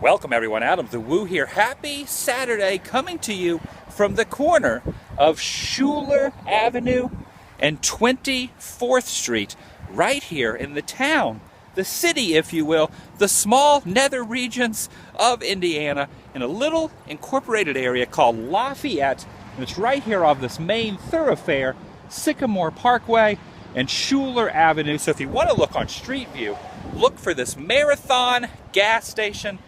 Welcome everyone, Adam the Woo here. Happy Saturday, coming to you from the corner of Schuler Avenue and 24th Street, right here in the town, the city if you will, the small nether regions of Indiana, in a little incorporated area called Lafayette. And it's right here off this main thoroughfare, Sycamore Parkway and Schuler Avenue. So if you want to look on Street View, look for this Marathon gas station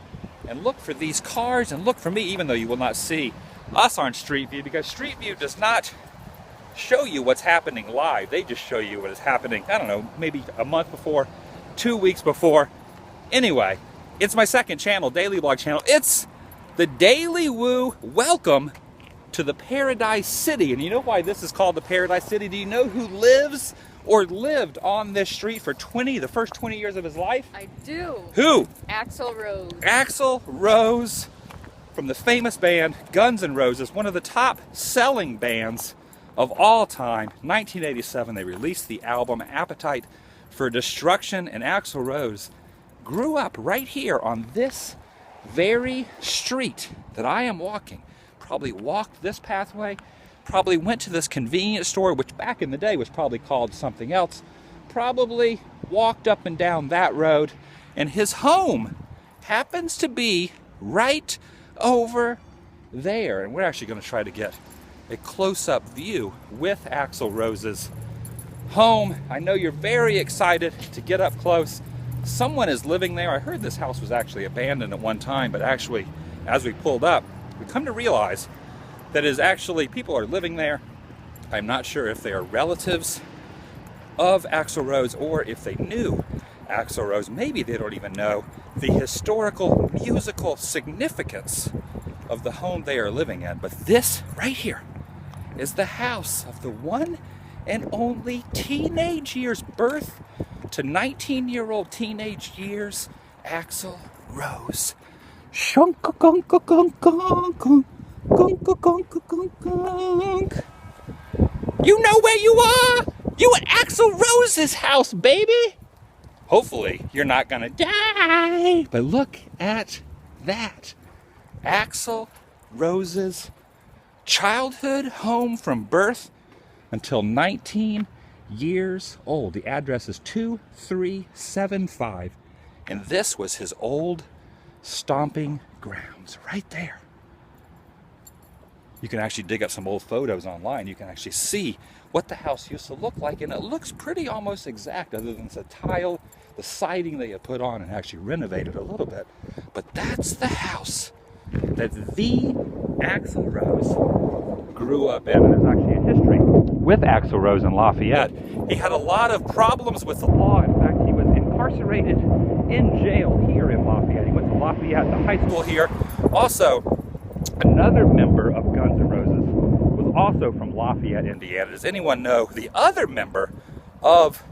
and look for these cars and look for me, even though you will not see us on Street View, because Street View does not show you what's happening live. They just show you what is happening, I don't know, maybe a month before, 2 weeks before. Anyway, it's my second channel, daily blog channel. It's the Daily Woo. Welcome to the Paradise City. And you know why this is called the Paradise City? Do you know who lives or lived on this street for the first 20 years of his life? I do. Who? Axl Rose. Axl Rose, from the famous band Guns N' Roses, one of the top selling bands of all time. 1987, they released the album Appetite for Destruction, and Axl Rose grew up right here on this very street that I am walking. Probably walked this pathway, probably went to this convenience store, which back in the day was probably called something else, probably walked up and down that road, and his home happens to be right over there. And we're actually going to try to get a close-up view with Axl Rose's home. I know you're very excited to get up close. Someone is living there. I heard this house was actually abandoned at one time, but actually, as we pulled up, we come to realize that is actually people are living there. I'm not sure if they are relatives of Axl Rose or if they knew Axl Rose. Maybe they don't even know the historical musical significance of the home they are living in. But this right here is the house of the one and only teenage years, birth to 19-year-old teenage years, Axl Rose. You know where you are? You at Axl Rose's house, baby. Hopefully you're not gonna die. But look at that. Axl Rose's childhood home from birth until 19 years old. The address is 2375. And this was his old stomping grounds right there. You can actually dig up some old photos online. You can actually see what the house used to look like, and it looks pretty almost exact, other than the tile, the siding they had put on and actually renovated a little bit. But that's the house that the Axl Rose grew up in. And there's actually a history with Axl Rose in Lafayette. He had a lot of problems with the law. In fact, he was incarcerated in jail here in Lafayette. He went to Lafayette, the high school here. Also, another member of Guns N' Roses was also from Lafayette, Indiana. Does anyone know the other member of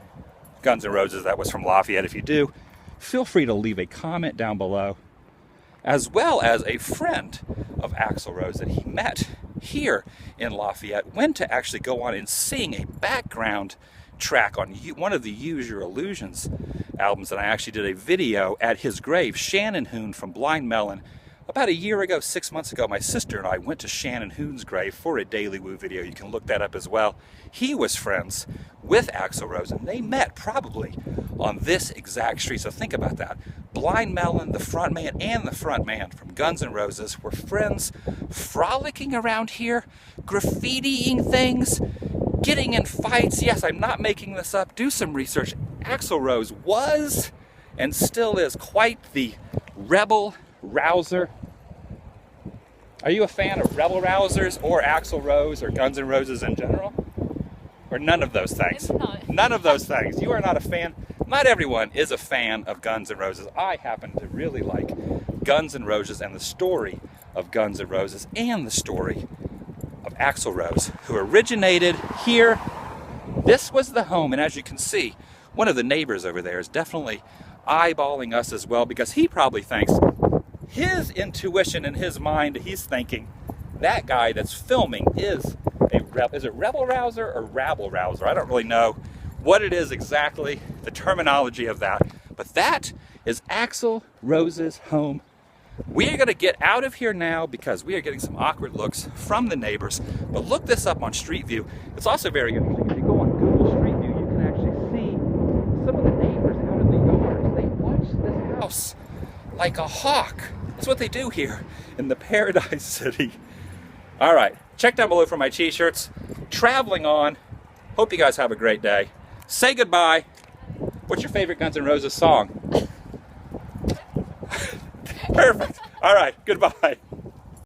Guns N' Roses that was from Lafayette? If you do, feel free to leave a comment down below, as well as a friend of Axl Rose that he met here in Lafayette went to actually go on and sing a background track on one of the Use Your Illusions albums. And I actually did a video at his grave. Shannon Hoon from Blind Melon. About a year ago, 6 months ago, my sister and I went to Shannon Hoon's grave for a Daily Woo video. You can look that up as well. He was friends with Axl Rose, and they met probably on this exact street. So think about that. Blind Melon, the front man, and the front man from Guns N' Roses were friends, frolicking around here, graffitiing things, getting in fights. Yes, I'm not making this up. Do some research. Axl Rose was and still is quite the rebel rouser. Are you a fan of rebel rousers or Axl Rose or Guns N' Roses in general? Or none of those things? None of those things. You are not a fan. Not everyone is a fan of Guns N' Roses. I happen to really like Guns N' Roses and the story of Guns N' Roses and the story of Axl Rose, who originated here. This was the home, and as you can see, one of the neighbors over there is definitely eyeballing us as well, because he probably thinks, his intuition in his mind, he's thinking that guy that's filming is a rebel. Is it rebel rouser or rabble rouser? I don't really know what it is exactly, the terminology of that. But that is Axl Rose's home We are going to get out of here now because we are getting some awkward looks from the neighbors. But look this up on Street View. It's also very interesting. If you go on Google Street View, you can actually see some of the neighbors out in the yards. They watch this house like a hawk. That's what they do here in the Paradise City. All right, check down below for my t-shirts. Traveling on. Hope you guys have a great day. Say goodbye. What's your favorite Guns N' Roses song? Perfect. All right, goodbye.